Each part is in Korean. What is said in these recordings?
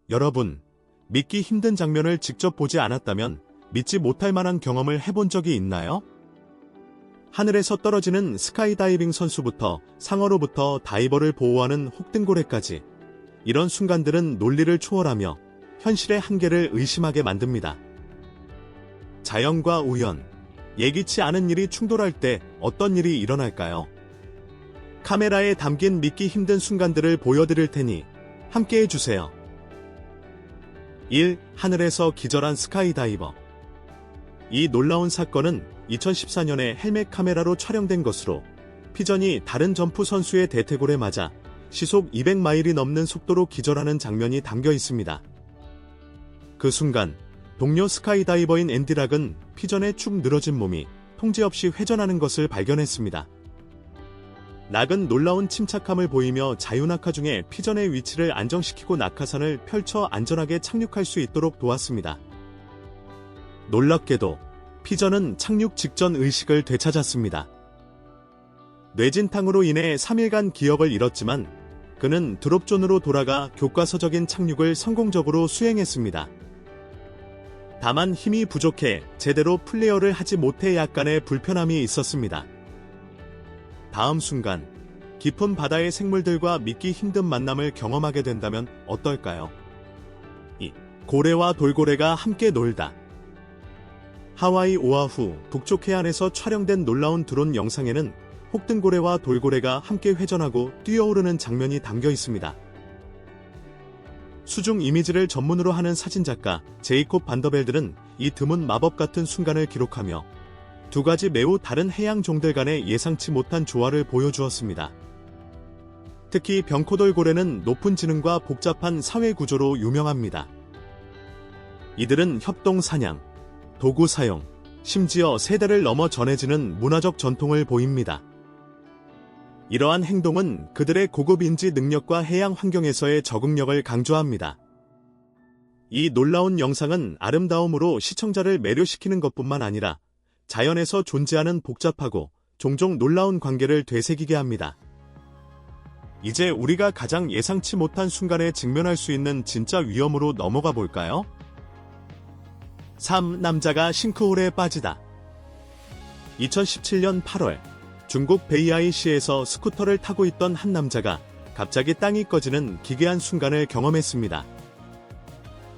여러분, 믿기 힘든 장면을 직접 보지 않았다면 믿지 못할 만한 경험을 해본 적이 있나요? 하늘에서 떨어지는 스카이다이빙 선수부터 상어로부터 다이버를 보호하는 혹등고래까지 이런 순간들은 논리를 초월하며 현실의 한계를 의심하게 만듭니다. 자연과 우연, 예기치 않은 일이 충돌할 때 어떤 일이 일어날까요? 카메라에 담긴 믿기 힘든 순간들을 보여드릴 테니 함께해 주세요. 1. 하늘에서 기절한 스카이다이버. 이 놀라운 사건은 2014년에 헬멧 카메라로 촬영된 것으로 피전이 다른 점프 선수의 대퇴골에 맞아 시속 200마일이 넘는 속도로 기절하는 장면이 담겨 있습니다. 그 순간 동료 스카이다이버인 앤디락은 피전의 축 늘어진 몸이 통제 없이 회전하는 것을 발견했습니다. 락은 놀라운 침착함을 보이며 자유낙하 중에 피전의 위치를 안정시키고 낙하산을 펼쳐 안전하게 착륙할 수 있도록 도왔습니다. 놀랍게도 피전은 착륙 직전 의식을 되찾았습니다. 뇌진탕으로 인해 3일간 기억을 잃었지만 그는 드롭존으로 돌아가 교과서적인 착륙을 성공적으로 수행했습니다. 다만 힘이 부족해 제대로 플레어를 하지 못해 약간의 불편함이 있었습니다. 다음 순간, 깊은 바다의 생물들과 믿기 힘든 만남을 경험하게 된다면 어떨까요? 2. 고래와 돌고래가 함께 놀다. 하와이 오아후 북쪽 해안에서 촬영된 놀라운 드론 영상에는 혹등고래와 돌고래가 함께 회전하고 뛰어오르는 장면이 담겨 있습니다. 수중 이미지를 전문으로 하는 사진작가 제이콥 반더벨들은 이 드문 마법 같은 순간을 기록하며 두 가지 매우 다른 해양 종들 간의 예상치 못한 조화를 보여주었습니다. 특히 병코돌고래는 높은 지능과 복잡한 사회 구조로 유명합니다. 이들은 협동 사냥, 도구 사용, 심지어 세대를 넘어 전해지는 문화적 전통을 보입니다. 이러한 행동은 그들의 고급 인지 능력과 해양 환경에서의 적응력을 강조합니다. 이 놀라운 영상은 아름다움으로 시청자를 매료시키는 것뿐만 아니라 자연에서 존재하는 복잡하고 종종 놀라운 관계를 되새기게 합니다. 이제 우리가 가장 예상치 못한 순간에 직면할 수 있는 진짜 위험으로 넘어가 볼까요? 3. 남자가 싱크홀에 빠지다. 2017년 8월 중국 베이아이시에서 스쿠터를 타고 있던 한 남자가 갑자기 땅이 꺼지는 기괴한 순간을 경험했습니다.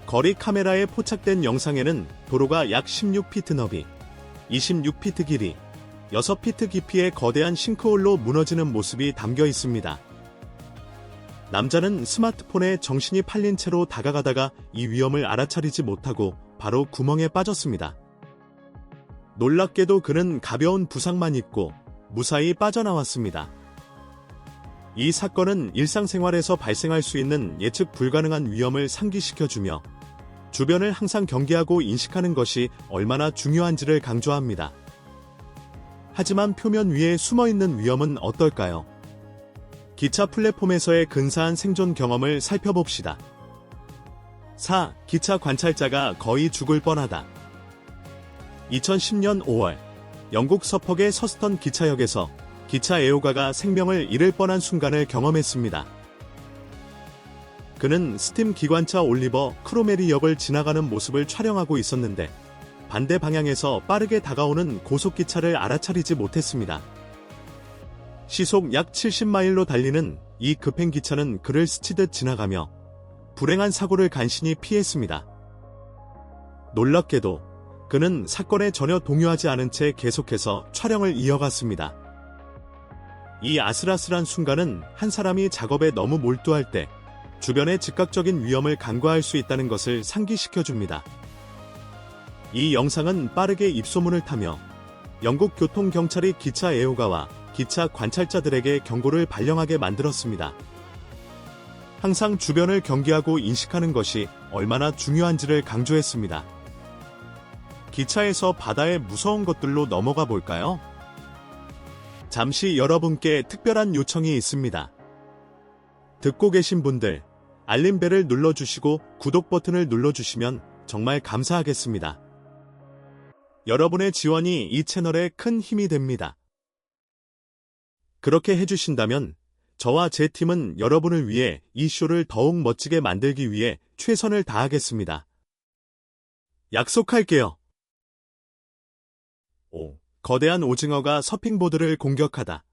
거리 카메라에 포착된 영상에는 도로가 약 16피트 너비, 26피트 길이, 6피트 깊이의 거대한 싱크홀로 무너지는 모습이 담겨 있습니다. 남자는 스마트폰에 정신이 팔린 채로 다가가다가 이 위험을 알아차리지 못하고 바로 구멍에 빠졌습니다. 놀랍게도 그는 가벼운 부상만 입고 무사히 빠져나왔습니다. 이 사건은 일상생활에서 발생할 수 있는 예측 불가능한 위험을 상기시켜주며 주변을 항상 경계하고 인식하는 것이 얼마나 중요한지를 강조합니다. 하지만 표면 위에 숨어있는 위험은 어떨까요? 기차 플랫폼에서의 근사한 생존 경험을 살펴봅시다. 4. 기차 관찰자가 거의 죽을 뻔하다. 2010년 5월 영국 서퍽의 서스턴 기차역에서 기차 애호가가 생명을 잃을 뻔한 순간을 경험했습니다. 그는 스팀 기관차 올리버 크로메리 역을 지나가는 모습을 촬영하고 있었는데 반대 방향에서 빠르게 다가오는 고속기차를 알아차리지 못했습니다. 시속 약 70마일로 달리는 이 급행 기차는 그를 스치듯 지나가며 불행한 사고를 간신히 피했습니다. 놀랍게도 그는 사건에 전혀 동요하지 않은 채 계속해서 촬영을 이어갔습니다. 이 아슬아슬한 순간은 한 사람이 작업에 너무 몰두할 때 주변의 즉각적인 위험을 간과할 수 있다는 것을 상기시켜줍니다. 이 영상은 빠르게 입소문을 타며 영국 교통경찰이 기차 애호가와 기차 관찰자들에게 경고를 발령하게 만들었습니다. 항상 주변을 경계하고 인식하는 것이 얼마나 중요한지를 강조했습니다. 기차에서 바다의 무서운 것들로 넘어가 볼까요? 잠시 여러분께 특별한 요청이 있습니다. 듣고 계신 분들, 알림벨을 눌러주시고 구독 버튼을 눌러주시면 정말 감사하겠습니다. 여러분의 지원이 이 채널에 큰 힘이 됩니다. 그렇게 해주신다면 저와 제 팀은 여러분을 위해 이 쇼를 더욱 멋지게 만들기 위해 최선을 다하겠습니다. 약속할게요. 5. 거대한 오징어가 서핑보드를 공격하다.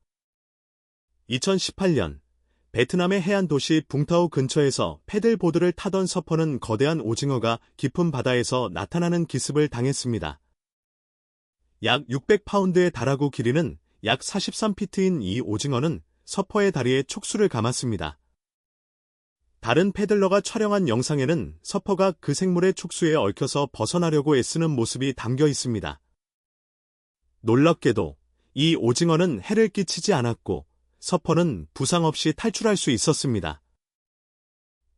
2018년 베트남의 해안 도시 붕타오 근처에서 패들보드를 타던 서퍼는 거대한 오징어가 깊은 바다에서 나타나는 기습을 당했습니다. 약 600파운드의 다라고 길이는 약 43피트인 이 오징어는 서퍼의 다리에 촉수를 감았습니다. 다른 패들러가 촬영한 영상에는 서퍼가 그 생물의 촉수에 얽혀서 벗어나려고 애쓰는 모습이 담겨 있습니다. 놀랍게도 이 오징어는 해를 끼치지 않았고 서퍼는 부상 없이 탈출할 수 있었습니다.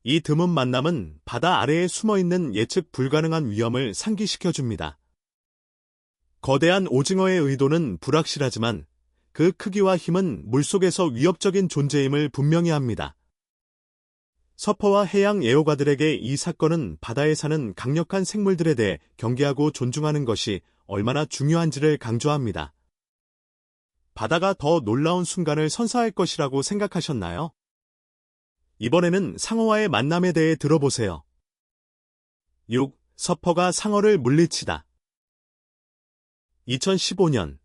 이 드문 만남은 바다 아래에 숨어있는 예측 불가능한 위험을 상기시켜줍니다. 거대한 오징어의 의도는 불확실하지만 그 크기와 힘은 물속에서 위협적인 존재임을 분명히 합니다. 서퍼와 해양 애호가들에게 이 사건은 바다에 사는 강력한 생물들에 대해 경계하고 존중하는 것이 얼마나 중요한지를 강조합니다. 바다가 더 놀라운 순간을 선사할 것이라고 생각하셨나요? 이번에는 상어와의 만남에 대해 들어보세요. 6. 서퍼가 상어를 물리치다. 2015년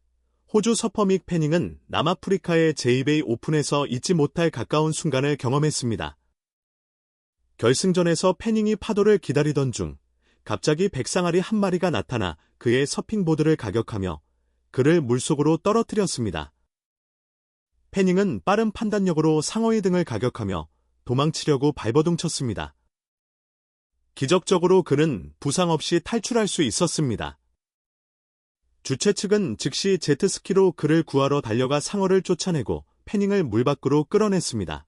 호주 서퍼 믹 패닝은 남아프리카의 제이베이 오픈에서 잊지 못할 가까운 순간을 경험했습니다. 결승전에서 패닝이 파도를 기다리던 중 갑자기 백상아리 한 마리가 나타나 그의 서핑보드를 가격하며 그를 물속으로 떨어뜨렸습니다. 패닝은 빠른 판단력으로 상어의 등을 가격하며 도망치려고 발버둥쳤습니다. 기적적으로 그는 부상 없이 탈출할 수 있었습니다. 주최 측은 즉시 제트스키로 그를 구하러 달려가 상어를 쫓아내고 패닝을 물 밖으로 끌어냈습니다.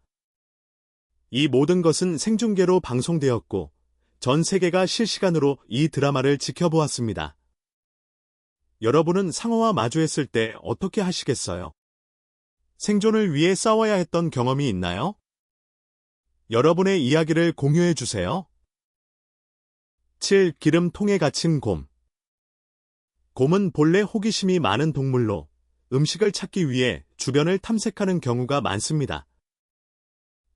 이 모든 것은 생중계로 방송되었고 전 세계가 실시간으로 이 드라마를 지켜보았습니다. 여러분은 상어와 마주했을 때 어떻게 하시겠어요? 생존을 위해 싸워야 했던 경험이 있나요? 여러분의 이야기를 공유해 주세요. 7. 기름통에 갇힌 곰. 곰은 본래 호기심이 많은 동물로 음식을 찾기 위해 주변을 탐색하는 경우가 많습니다.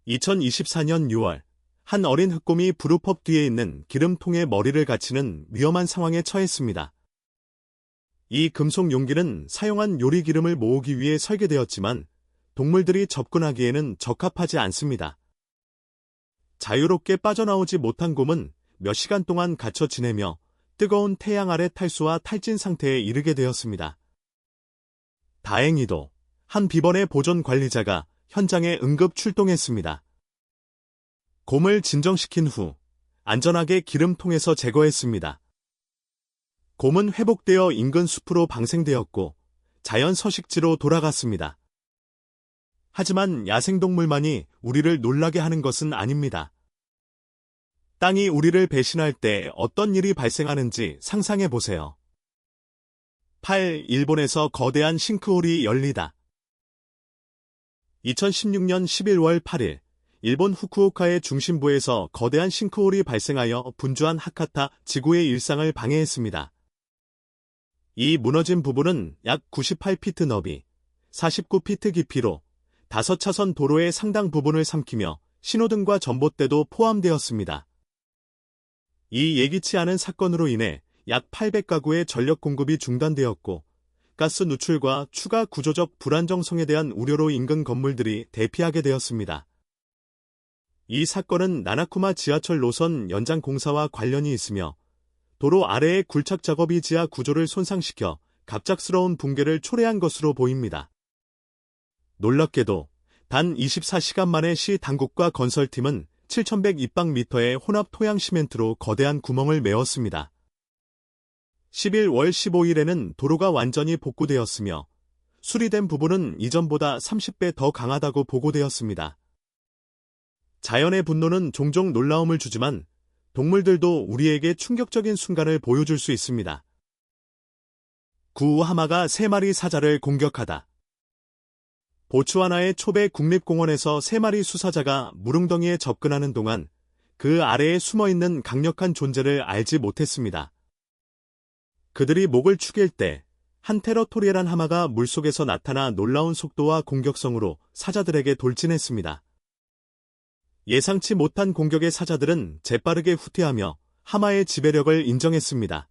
2024년 6월, 한 어린 흑곰이 브루펍 뒤에 있는 기름통에 머리를 갖추는 위험한 상황에 처했습니다. 이 금속 용기는 사용한 요리 기름을 모으기 위해 설계되었지만 동물들이 접근하기에는 적합하지 않습니다. 자유롭게 빠져나오지 못한 곰은 몇 시간 동안 갇혀 지내며 뜨거운 태양 아래 탈수와 탈진 상태에 이르게 되었습니다. 다행히도 한 비번의 보존 관리자가 현장에 응급 출동했습니다. 곰을 진정시킨 후 안전하게 기름통에서 제거했습니다. 곰은 회복되어 인근 숲으로 방생되었고 자연 서식지로 돌아갔습니다. 하지만 야생동물만이 우리를 놀라게 하는 것은 아닙니다. 땅이 우리를 배신할 때 어떤 일이 발생하는지 상상해 보세요. 8. 일본에서 거대한 싱크홀이 열리다. 2016년 11월 8일, 일본 후쿠오카의 중심부에서 거대한 싱크홀이 발생하여 분주한 하카타 지구의 일상을 방해했습니다. 이 무너진 부분은 약 98피트 너비, 49피트 깊이로 5차선 도로의 상당 부분을 삼키며 신호등과 전봇대도 포함되었습니다. 이 예기치 않은 사건으로 인해 약 800가구의 전력 공급이 중단되었고 가스 누출과 추가 구조적 불안정성에 대한 우려로 인근 건물들이 대피하게 되었습니다. 이 사건은 나나쿠마 지하철 노선 연장 공사와 관련이 있으며 도로 아래의 굴착 작업이 지하 구조를 손상시켜 갑작스러운 붕괴를 초래한 것으로 보입니다. 놀랍게도 단 24시간 만에 시 당국과 건설팀은 7,100 입방미터의 혼합 토양 시멘트로 거대한 구멍을 메웠습니다. 11월 15일에는 도로가 완전히 복구되었으며 수리된 부분은 이전보다 30배 더 강하다고 보고되었습니다. 자연의 분노는 종종 놀라움을 주지만 동물들도 우리에게 충격적인 순간을 보여줄 수 있습니다. 9. 하마가 3마리 사자를 공격하다. 보츠와나의 초베 국립공원에서 3마리 수사자가 무릉덩이에 접근하는 동안 그 아래에 숨어있는 강력한 존재를 알지 못했습니다. 그들이 목을 축일 때 한 테러토리얼한 하마가 물속에서 나타나 놀라운 속도와 공격성으로 사자들에게 돌진했습니다. 예상치 못한 공격의 사자들은 재빠르게 후퇴하며 하마의 지배력을 인정했습니다.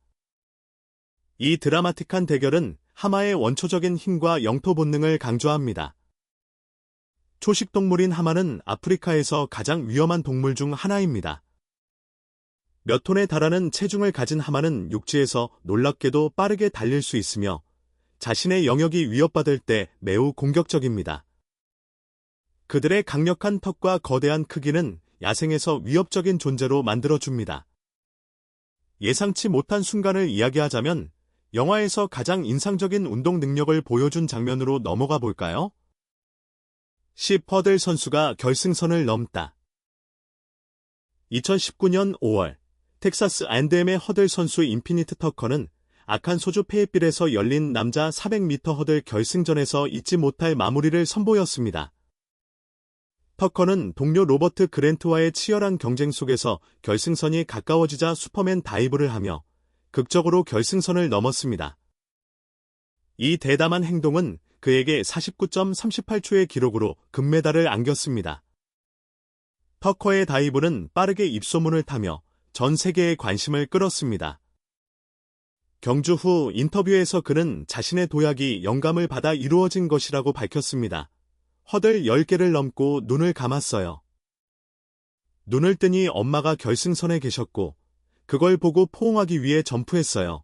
이 드라마틱한 대결은 하마의 원초적인 힘과 영토 본능을 강조합니다. 초식동물인 하마는 아프리카에서 가장 위험한 동물 중 하나입니다. 몇 톤에 달하는 체중을 가진 하마는 육지에서 놀랍게도 빠르게 달릴 수 있으며 자신의 영역이 위협받을 때 매우 공격적입니다. 그들의 강력한 턱과 거대한 크기는 야생에서 위협적인 존재로 만들어줍니다. 예상치 못한 순간을 이야기하자면 영화에서 가장 인상적인 운동 능력을 보여준 장면으로 넘어가 볼까요? 10 허들 선수가 결승선을 넘다. 2019년 5월 텍사스 앤드엠의 허들 선수 인피니트 터커는 아칸소주 페이빌에서 열린 남자 400m 허들 결승전에서 잊지 못할 마무리를 선보였습니다. 터커는 동료 로버트 그랜트와의 치열한 경쟁 속에서 결승선이 가까워지자 슈퍼맨 다이브를 하며 극적으로 결승선을 넘었습니다. 이 대담한 행동은 그에게 49.38초의 기록으로 금메달을 안겼습니다. 터커의 다이브는 빠르게 입소문을 타며 전 세계의 관심을 끌었습니다. 경주 후 인터뷰에서 그는 자신의 도약이 영감을 받아 이루어진 것이라고 밝혔습니다. 허들 10개를 넘고 눈을 감았어요. 눈을 뜨니 엄마가 결승선에 계셨고 그걸 보고 포옹하기 위해 점프했어요.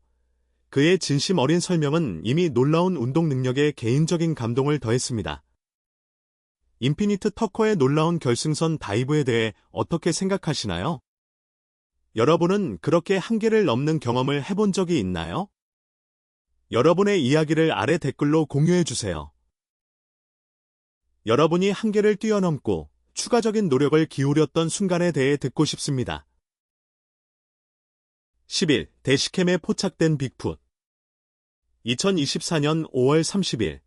그의 진심 어린 설명은 이미 놀라운 운동 능력에 개인적인 감동을 더했습니다. 인피니트 터커의 놀라운 결승선 다이브에 대해 어떻게 생각하시나요? 여러분은 그렇게 한계를 넘는 경험을 해본 적이 있나요? 여러분의 이야기를 아래 댓글로 공유해주세요. 여러분이 한계를 뛰어넘고 추가적인 노력을 기울였던 순간에 대해 듣고 싶습니다. 10일, 대시캠에 포착된 빅풋. 2024년 5월 30일,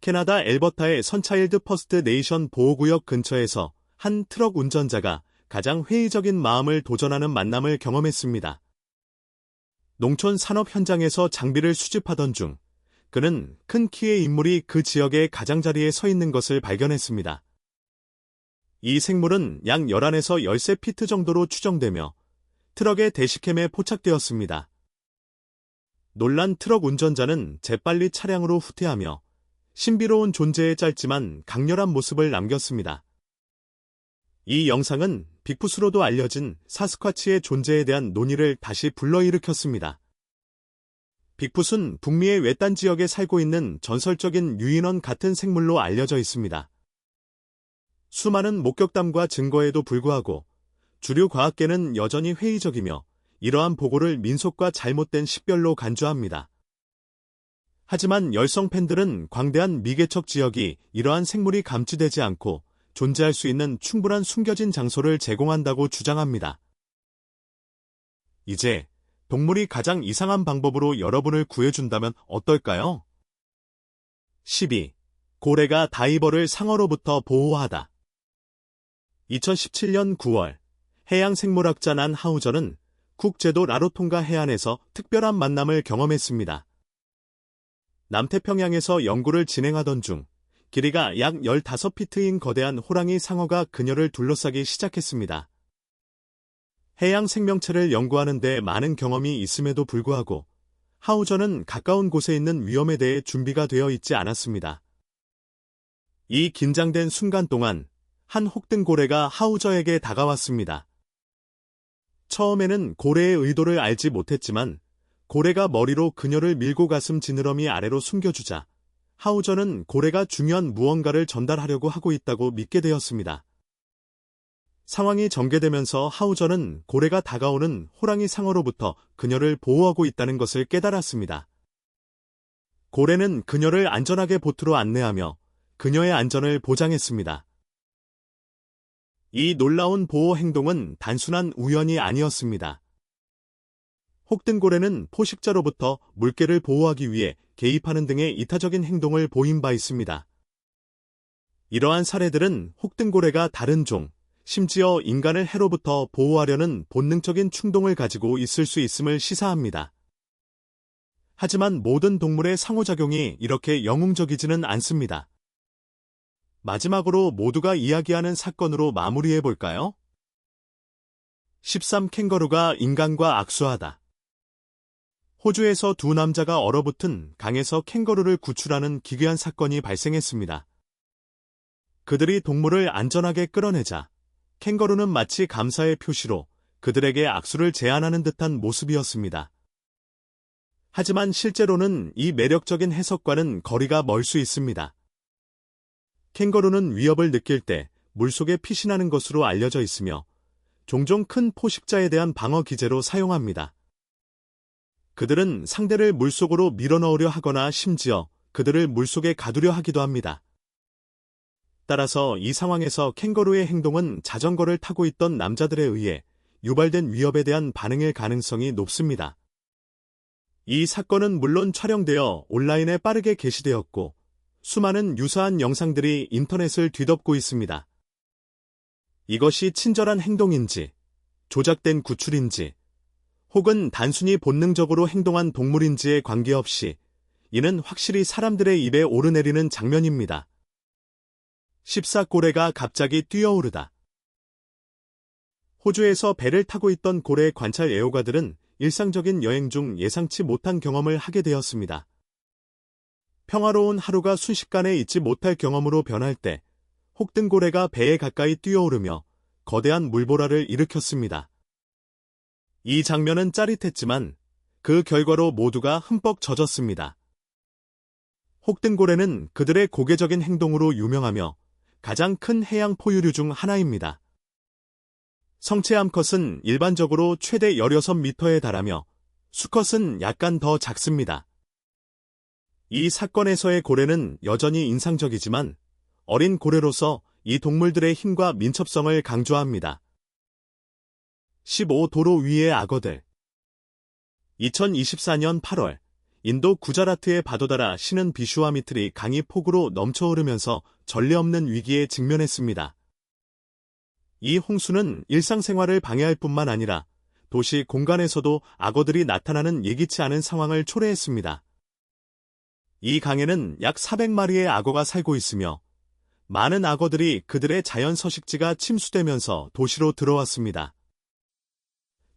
캐나다 엘버타의 선차일드 퍼스트 네이션 보호구역 근처에서 한 트럭 운전자가 가장 회의적인 마음을 도전하는 만남을 경험했습니다. 농촌 산업 현장에서 장비를 수집하던 중 그는 큰 키의 인물이 그 지역의 가장자리에 서 있는 것을 발견했습니다. 이 생물은 약 11에서 13피트 정도로 추정되며 트럭의 대시캠에 포착되었습니다. 놀란 트럭 운전자는 재빨리 차량으로 후퇴하며 신비로운 존재의 짧지만 강렬한 모습을 남겼습니다. 이 영상은 빅풋으로도 알려진 사스쿼치의 존재에 대한 논의를 다시 불러일으켰습니다. 빅풋은 북미의 외딴 지역에 살고 있는 전설적인 유인원 같은 생물로 알려져 있습니다. 수많은 목격담과 증거에도 불구하고 주류 과학계는 여전히 회의적이며 이러한 보고를 민속과 잘못된 식별로 간주합니다. 하지만 열성 팬들은 광대한 미개척 지역이 이러한 생물이 감지되지 않고 존재할 수 있는 충분한 숨겨진 장소를 제공한다고 주장합니다. 이제 동물이 가장 이상한 방법으로 여러분을 구해준다면 어떨까요? 12. 고래가 다이버를 상어로부터 보호하다. 2017년 9월 해양생물학자 난 하우저는 쿡 제도 라로통가 해안에서 특별한 만남을 경험했습니다. 남태평양에서 연구를 진행하던 중 길이가 약 15피트인 거대한 호랑이 상어가 그녀를 둘러싸기 시작했습니다. 해양 생명체를 연구하는 데 많은 경험이 있음에도 불구하고 하우저는 가까운 곳에 있는 위험에 대해 준비가 되어 있지 않았습니다. 이 긴장된 순간 동안 한 혹등고래가 하우저에게 다가왔습니다. 처음에는 고래의 의도를 알지 못했지만 고래가 머리로 그녀를 밀고 가슴 지느러미 아래로 숨겨주자 하우저는 고래가 중요한 무언가를 전달하려고 하고 있다고 믿게 되었습니다. 상황이 전개되면서 하우저는 고래가 다가오는 호랑이 상어로부터 그녀를 보호하고 있다는 것을 깨달았습니다. 고래는 그녀를 안전하게 보트로 안내하며 그녀의 안전을 보장했습니다. 이 놀라운 보호 행동은 단순한 우연이 아니었습니다. 혹등고래는 포식자로부터 물개를 보호하기 위해 개입하는 등의 이타적인 행동을 보인 바 있습니다. 이러한 사례들은 혹등고래가 다른 종, 심지어 인간을 해로부터 보호하려는 본능적인 충동을 가지고 있을 수 있음을 시사합니다. 하지만 모든 동물의 상호작용이 이렇게 영웅적이지는 않습니다. 마지막으로 모두가 이야기하는 사건으로 마무리해볼까요? 13. 캥거루가 인간과 악수하다. 호주에서 두 남자가 얼어붙은 강에서 캥거루를 구출하는 기괴한 사건이 발생했습니다. 그들이 동물을 안전하게 끌어내자 캥거루는 마치 감사의 표시로 그들에게 악수를 제안하는 듯한 모습이었습니다. 하지만 실제로는 이 매력적인 해석과는 거리가 멀 수 있습니다. 캥거루는 위협을 느낄 때 물속에 피신하는 것으로 알려져 있으며 종종 큰 포식자에 대한 방어 기제로 사용합니다. 그들은 상대를 물속으로 밀어넣으려 하거나 심지어 그들을 물속에 가두려 하기도 합니다. 따라서 이 상황에서 캥거루의 행동은 자전거를 타고 있던 남자들에 의해 유발된 위협에 대한 반응일 가능성이 높습니다. 이 사건은 물론 촬영되어 온라인에 빠르게 게시되었고 수많은 유사한 영상들이 인터넷을 뒤덮고 있습니다. 이것이 친절한 행동인지, 조작된 구출인지, 혹은 단순히 본능적으로 행동한 동물인지에 관계없이 이는 확실히 사람들의 입에 오르내리는 장면입니다. 14. 고래가 갑자기 뛰어오르다. 호주에서 배를 타고 있던 고래 관찰 애호가들은 일상적인 여행 중 예상치 못한 경험을 하게 되었습니다. 평화로운 하루가 순식간에 잊지 못할 경험으로 변할 때 혹등고래가 배에 가까이 뛰어오르며 거대한 물보라를 일으켰습니다. 이 장면은 짜릿했지만 그 결과로 모두가 흠뻑 젖었습니다. 혹등고래는 그들의 고개적인 행동으로 유명하며 가장 큰 해양 포유류 중 하나입니다. 성체 암컷은 일반적으로 최대 16m에 달하며 수컷은 약간 더 작습니다. 이 사건에서의 고래는 여전히 인상적이지만 어린 고래로서 이 동물들의 힘과 민첩성을 강조합니다. 15. 도로 위의 악어들. 2024년 8월 인도 구자라트의 바도다라 시는 비슈와미트리 강이 폭우로 넘쳐오르면서 전례 없는 위기에 직면했습니다. 이 홍수는 일상생활을 방해할 뿐만 아니라 도시 공간에서도 악어들이 나타나는 예기치 않은 상황을 초래했습니다. 이 강에는 약 400마리의 악어가 살고 있으며 많은 악어들이 그들의 자연 서식지가 침수되면서 도시로 들어왔습니다.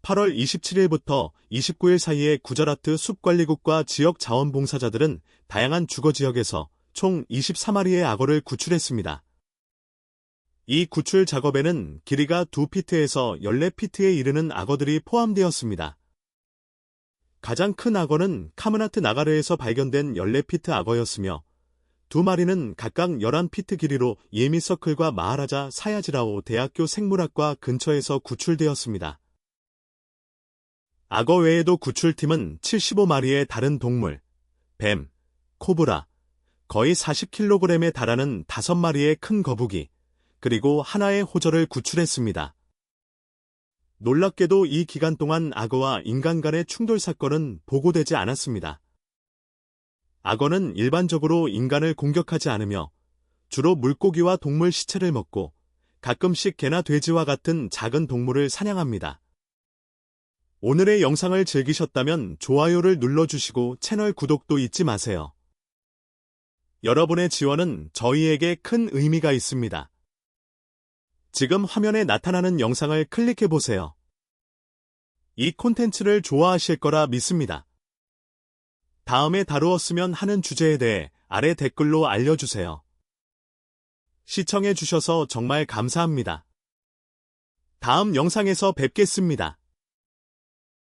8월 27일부터 29일 사이에 구자라트 숲관리국과 지역 자원봉사자들은 다양한 주거지역에서 총 24마리의 악어를 구출했습니다. 이 구출 작업에는 길이가 2피트에서 14피트에 이르는 악어들이 포함되었습니다. 가장 큰 악어는 카무나트 나가르에서 발견된 14피트 악어였으며 두 마리는 각각 11피트 길이로 예미서클과 마하라자 사야지라오 대학교 생물학과 근처에서 구출되었습니다. 악어 외에도 구출팀은 75마리의 다른 동물, 뱀, 코브라, 거의 40kg에 달하는 5마리의 큰 거북이, 그리고 하나의 호절을 구출했습니다. 놀랍게도 이 기간 동안 악어와 인간 간의 충돌 사건은 보고되지 않았습니다. 악어는 일반적으로 인간을 공격하지 않으며 주로 물고기와 동물 시체를 먹고 가끔씩 개나 돼지와 같은 작은 동물을 사냥합니다. 오늘의 영상을 즐기셨다면 좋아요를 눌러주시고 채널 구독도 잊지 마세요. 여러분의 지원은 저희에게 큰 의미가 있습니다. 지금 화면에 나타나는 영상을 클릭해보세요. 이 콘텐츠를 좋아하실 거라 믿습니다. 다음에 다루었으면 하는 주제에 대해 아래 댓글로 알려주세요. 시청해주셔서 정말 감사합니다. 다음 영상에서 뵙겠습니다.